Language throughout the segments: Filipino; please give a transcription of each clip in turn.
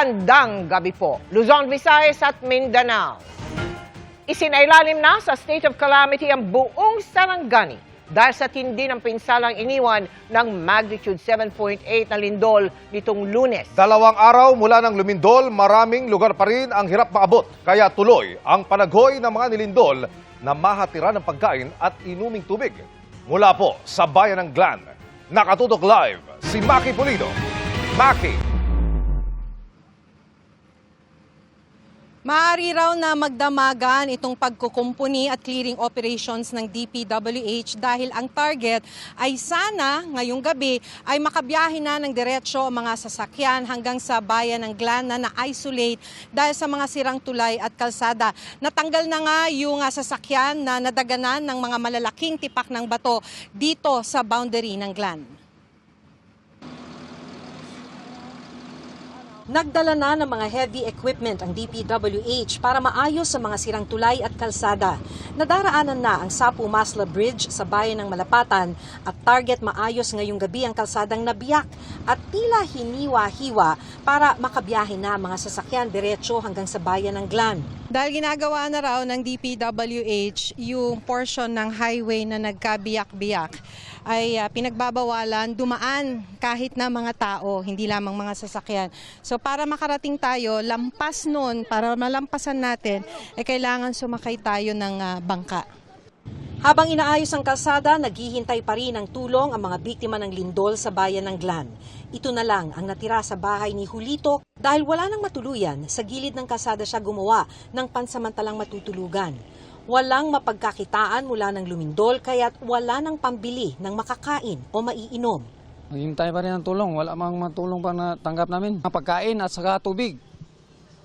Magandang gabi po, Luzon, Visayas at Mindanao. Isinailalim na sa state of calamity ang buong Sarangani dahil sa tindi ng pinsalang iniwan ng magnitude 7.8 na lindol nitong Lunes. 2 araw mula ng lumindol, maraming lugar pa rin ang hirap maabot. Kaya tuloy ang panaghoy ng mga nilindol na mahatira ng pagkain at inuming tubig. Mula po sa bayan ng Glan, nakatutok live si Maki Pulido. Maki! Maaari raw na magdamagan itong pagkukumpuni at clearing operations ng DPWH dahil ang target ay sana ngayong gabi ay makabiyahe na ng diretsyo ang mga sasakyan hanggang sa bayan ng Glan na na-isolate dahil sa mga sirang tulay at kalsada. Natanggal na nga yung sasakyan na nadaganan ng mga malalaking tipak ng bato dito sa boundary ng Glan. Nagdala na ng mga heavy equipment ang DPWH para maayos sa mga sirang tulay at kalsada. Nadaraanan na ang Sapu-Masla Bridge sa bayan ng Malapatan at target maayos ngayong gabi ang kalsadang nabiyak at tila hiniwa-hiwa para makabiyahe na mga sasakyan diretso hanggang sa bayan ng Glan. Dahil ginagawa na raw ng DPWH yung portion ng highway na nagkabiyak-biyak ay pinagbabawalan dumaan kahit na mga tao, hindi lamang mga sasakyan. So para makarating tayo, lampas nun, para malampasan natin, kailangan sumakay tayo ng bangka. Habang inaayos ang kalsada, naghihintay pa rin ng tulong ang mga biktima ng lindol sa bayan ng Glan. Ito na lang ang natira sa bahay ni Julito dahil wala nang matuluyan, sa gilid ng kalsada siya gumawa ng pansamantalang matutulugan. Walang mapagkakitaan mula ng lumindol kaya't wala nang pambili ng makakain o maiinom. Hintay pa rin ang tulong. Wala mang matulong pa na tanggap namin. Pagkain at saka tubig.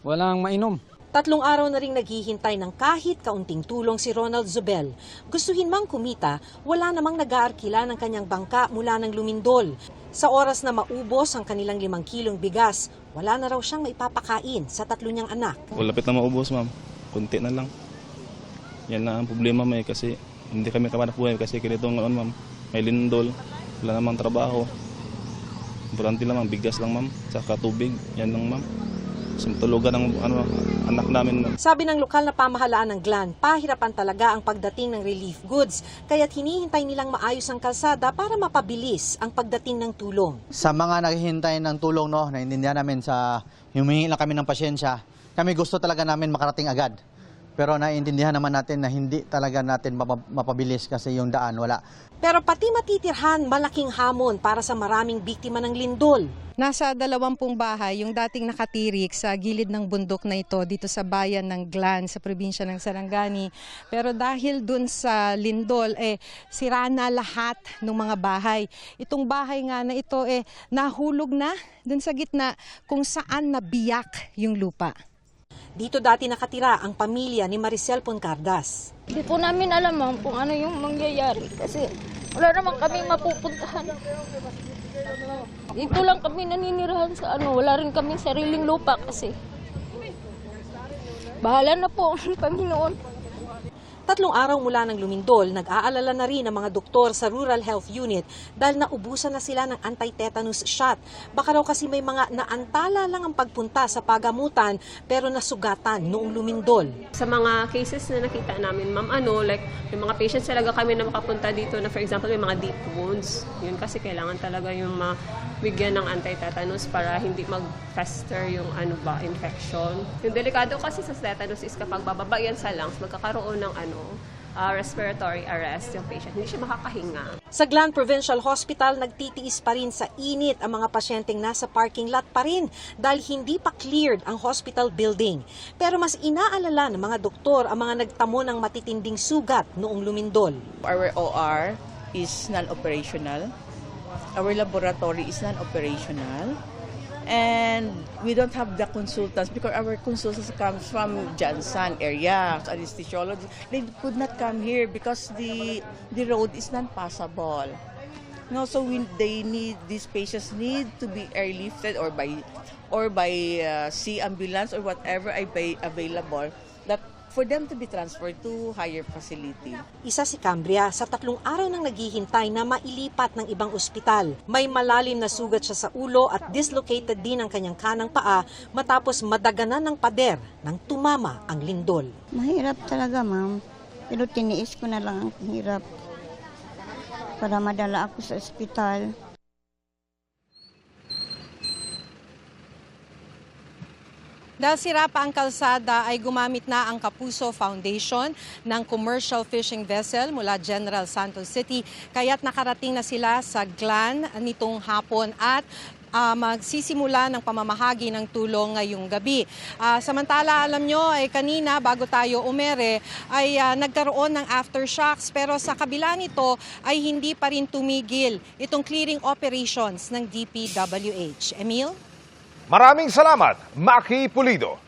Walang mainom. 3 araw na rin naghihintay ng kahit kaunting tulong si Ronald Zubel. Gustuhin mang kumita, wala namang nag-aarkila ng kanyang bangka mula ng lumindol. Sa oras na maubos ang kanilang 5 kilong bigas, wala na raw siyang maipapakain sa 3 niyang anak. Lapit na maubos, ma'am. Kunti na lang. Yan na ang problema, may kasi hindi kami kamanap buhay kasi ganito ngayon, ma'am. May lindol, wala namang trabaho. Importante lang, ma'am, bigas lang, ma'am, saka tubig. Yan lang, ma'am. Sumtulugan ng anak namin. Ma'am. Sabi ng lokal na pamahalaan ng Glan, pahirapan talaga ang pagdating ng relief goods, kaya't hinihintay nilang maayos ang kalsada para mapabilis ang pagdating ng tulong. Sa mga naghihintay ng tulong, no, naiintindihan namin sa humingi lang kami ng pasyensya, kami gusto talaga namin makarating agad. Pero naiintindihan naman natin na hindi talaga natin mapabilis kasi yung daan wala. Pero pati matitirhan, malaking hamon para sa maraming biktima ng lindol. Nasa 20 bahay yung dating nakatirik sa gilid ng bundok na ito dito sa bayan ng Glan sa probinsya ng Sarangani. Pero dahil dun sa lindol, sira na lahat ng mga bahay. Itong bahay nga na ito nahulog na dun sa gitna kung saan nabiyak yung lupa. Dito dati nakatira ang pamilya ni Maricel Poncardas. Hindi po namin alam kung ano yung mangyayari kasi wala naman kami mapupuntahan. Dito lang kami naninirahan sa wala rin kaming sariling lupa kasi. Bahala na po ang Panginoon. 3 araw mula ng lumindol, nag-aalala na rin ang mga doktor sa Rural Health Unit dahil naubusan na sila ng anti-tetanus shot. Baka raw kasi may mga naantala lang ang pagpunta sa pagamutan pero nasugatan noong lumindol. Sa mga cases na nakita namin, ma'am, like may mga patients talaga kami na makapunta dito na for example may mga deep wounds. Yun kasi kailangan talaga yung mabigyan ng anti-tetanus para hindi mag-fester yung infection. Yung delikado kasi sa tetanus is kapag bababa yan sa lungs, magkakaroon ng respiratory arrest yung patient. Hindi siya makakahinga. Sa Glan Provincial Hospital, nagtitiis pa rin sa init ang mga pasyenteng nasa parking lot pa rin dahil hindi pa cleared ang hospital building. Pero mas inaalala ng mga doktor ang mga nagtamo ng matitinding sugat noong lumindol. Our OR is non-operational. Our laboratory is non-operational. And we don't have the consultants because our consultants comes from Jansan area, anesthesiologists. They could not come here because the road is not passable. No, so these patients need to be airlifted or by sea ambulance or whatever available that for them to be transferred to higher facility. Isa si Cambria sa 3 araw nang naghihintay na mailipat ng ibang ospital. May malalim na sugat siya sa ulo at dislocated din ang kanyang kanang paa matapos madaganan ng pader nang tumama ang lindol. Mahirap talaga, ma'am. Pero tiniis ko na lang ang hirap para madala ako sa ospital. Dahil sira pa ang kalsada ay gumamit na ang Kapuso Foundation ng commercial fishing vessel mula General Santos City. Kaya't nakarating na sila sa Glan nitong hapon at magsisimula ng pamamahagi ng tulong ngayong gabi. Samantala, alam nyo, kanina bago tayo umere, ay nagkaroon ng aftershocks pero sa kabila nito ay hindi pa rin tumigil itong clearing operations ng DPWH. Emil? Maraming salamat, Maki Pulido.